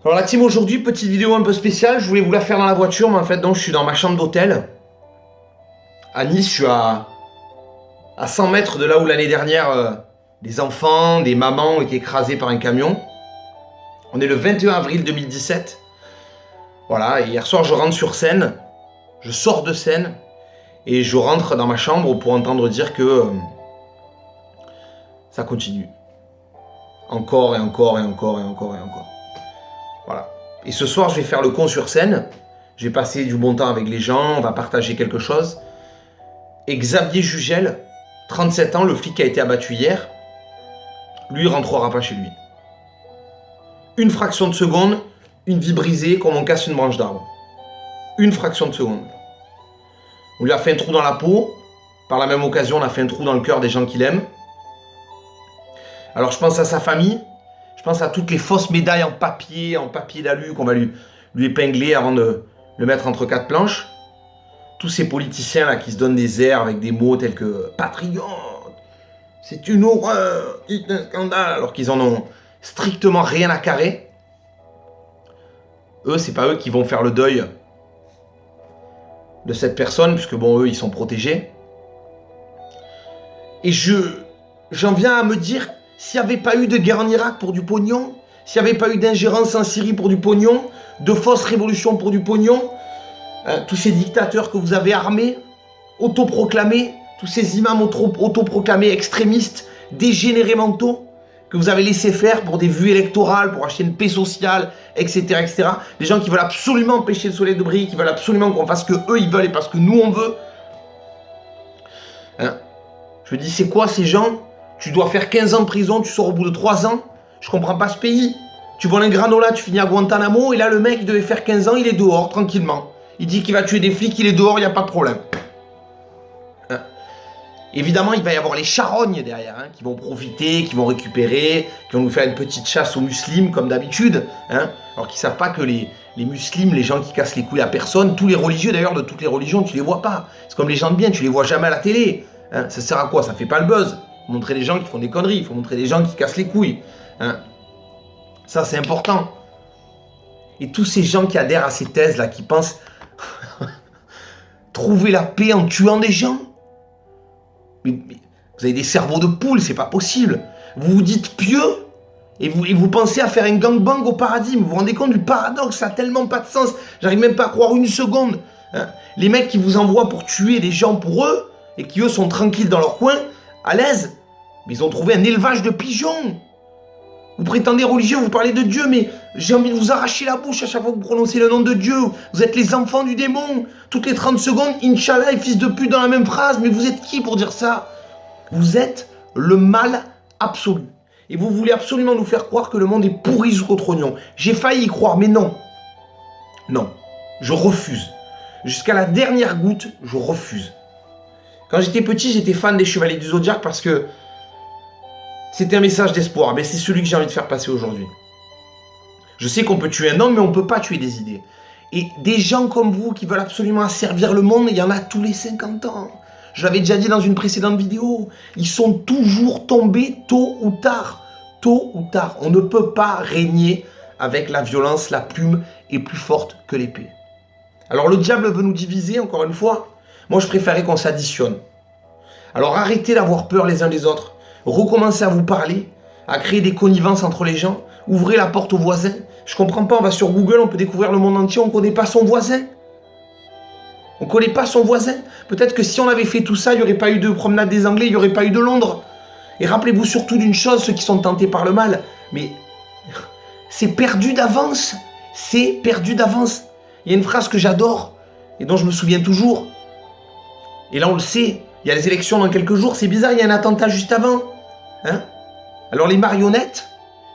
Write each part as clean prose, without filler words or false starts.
Alors la team aujourd'hui, petite vidéo un peu spéciale, je voulais vous la faire dans la voiture, mais en fait donc je suis dans ma chambre d'hôtel. À Nice, je suis à 100 mètres de là où l'année dernière, des enfants, des mamans ont été écrasés par un camion. On est le 21 avril 2017. Voilà, et hier soir je rentre sur scène, je sors de scène, et je rentre dans ma chambre pour entendre dire que ça continue. Encore et encore et encore et encore et encore. Voilà. Et ce soir, je vais faire le con sur scène. Je vais passer du bon temps avec les gens, on va partager quelque chose. Et Xavier Jugel, 37 ans, le flic qui a été abattu hier, lui, il rentrera pas chez lui. Une fraction de seconde, une vie brisée comme on casse une branche d'arbre. Une fraction de seconde. On lui a fait un trou dans la peau. Par la même occasion, on a fait un trou dans le cœur des gens qu'il aime. Alors je pense à sa famille. Je pense à toutes les fausses médailles en papier d'alu qu'on va lui épingler avant de le mettre entre quatre planches. Tous ces politiciens là qui se donnent des airs avec des mots tels que patriote, c'est une horreur, c'est un scandale, alors qu'ils en ont strictement rien à carrer. Eux, c'est pas eux qui vont faire le deuil de cette personne, puisque bon, eux, ils sont protégés. Et j'en viens à me dire, s'il n'y avait pas eu de guerre en Irak pour du pognon, s'il n'y avait pas eu d'ingérence en Syrie pour du pognon, de fausses révolutions pour du pognon, tous ces dictateurs que vous avez armés, autoproclamés, tous ces imams autoproclamés extrémistes, dégénérés mentaux, que vous avez laissé faire pour des vues électorales, pour acheter une paix sociale, etc., etc. Des gens qui veulent absolument empêcher le soleil de briller, qui veulent absolument qu'on fasse ce que eux ils veulent et pas ce que nous on veut. Je me dis, c'est quoi ces gens? Tu dois faire 15 ans de prison, tu sors au bout de 3 ans. Je comprends pas ce pays. Tu voles un granola, tu finis à Guantanamo, et là le mec il devait faire 15 ans, il est dehors, tranquillement. Il dit qu'il va tuer des flics, il est dehors, il n'y a pas de problème. Évidemment, il va y avoir les charognes derrière, qui vont profiter, qui vont récupérer, qui vont nous faire une petite chasse aux musulmans, comme d'habitude. Alors qu'ils ne savent pas que les musulmans, les gens qui cassent les couilles à personne, tous les religieux d'ailleurs, de toutes les religions, tu les vois pas. C'est comme les gens de bien, tu les vois jamais à la télé. Ça sert à quoi? Ça fait pas le buzz. Il faut montrer les gens qui font des conneries, il faut montrer les gens qui cassent les couilles. Ça, c'est important. Et tous ces gens qui adhèrent à ces thèses-là, qui pensent trouver la paix en tuant des gens. Mais vous avez des cerveaux de poule, c'est pas possible. Vous vous dites pieux et vous pensez à faire un gangbang au paradis. Vous vous rendez compte du paradoxe? Ça n'a tellement pas de sens. J'arrive même pas à croire une seconde. Les mecs qui vous envoient pour tuer des gens pour eux et qui eux sont tranquilles dans leur coin, à l'aise, mais ils ont trouvé un élevage de pigeons. Vous prétendez religieux, vous parlez de Dieu, mais j'ai envie de vous arracher la bouche à chaque fois que vous prononcez le nom de Dieu. Vous êtes les enfants du démon. Toutes les 30 secondes, Inch'Allah et fils de pute dans la même phrase. Mais vous êtes qui pour dire ça? Vous êtes le mal absolu. Et vous voulez absolument nous faire croire que le monde est pourri jusqu'au trognon. J'ai failli y croire, mais non. Non, je refuse. Jusqu'à la dernière goutte, je refuse. Quand j'étais petit, j'étais fan des Chevaliers du Zodiaque parce que c'était un message d'espoir, mais c'est celui que j'ai envie de faire passer aujourd'hui. Je sais qu'on peut tuer un homme, mais on ne peut pas tuer des idées. Et des gens comme vous qui veulent absolument asservir le monde, il y en a tous les 50 ans. Je l'avais déjà dit dans une précédente vidéo. Ils sont toujours tombés tôt ou tard. Tôt ou tard. On ne peut pas régner avec la violence. La plume est plus forte que l'épée. Alors le diable veut nous diviser, encore une fois. Moi, je préférais qu'on s'additionne. Alors arrêtez d'avoir peur les uns des autres. Recommencez à vous parler, à créer des connivences entre les gens, ouvrez la porte aux voisins. Je comprends pas, on va sur Google, on peut découvrir le monde entier, on connaît pas son voisin. On connaît pas son voisin. Peut-être que si on avait fait tout ça, il n'y aurait pas eu de promenade des Anglais, il n'y aurait pas eu de Londres. Et rappelez-vous surtout d'une chose, ceux qui sont tentés par le mal, mais c'est perdu d'avance. C'est perdu d'avance. Il y a une phrase que j'adore et dont je me souviens toujours. Et là on le sait, il y a les élections dans quelques jours, c'est bizarre, il y a un attentat juste avant. Alors les marionnettes,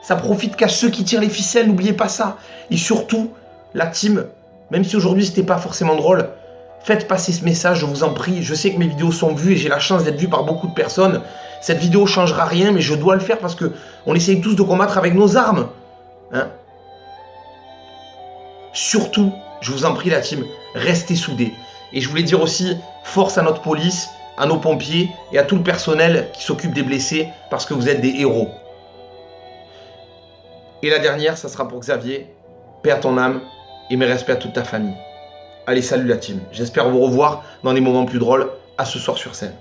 ça profite qu'à ceux qui tirent les ficelles, n'oubliez pas ça. Et surtout, la team, même si aujourd'hui c'était pas forcément drôle, faites passer ce message, je vous en prie. Je sais que mes vidéos sont vues et j'ai la chance d'être vue par beaucoup de personnes. Cette vidéo changera rien, mais je dois le faire parce que on essaye tous de combattre avec nos armes. Surtout, je vous en prie la team, restez soudés. Et je voulais dire aussi, force à notre police, à nos pompiers et à tout le personnel qui s'occupe des blessés parce que vous êtes des héros. Et la dernière, ça sera pour Xavier. paix à ton âme et mes respects à toute ta famille. Allez, salut la team. J'espère vous revoir dans les moments plus drôles. À ce soir sur scène.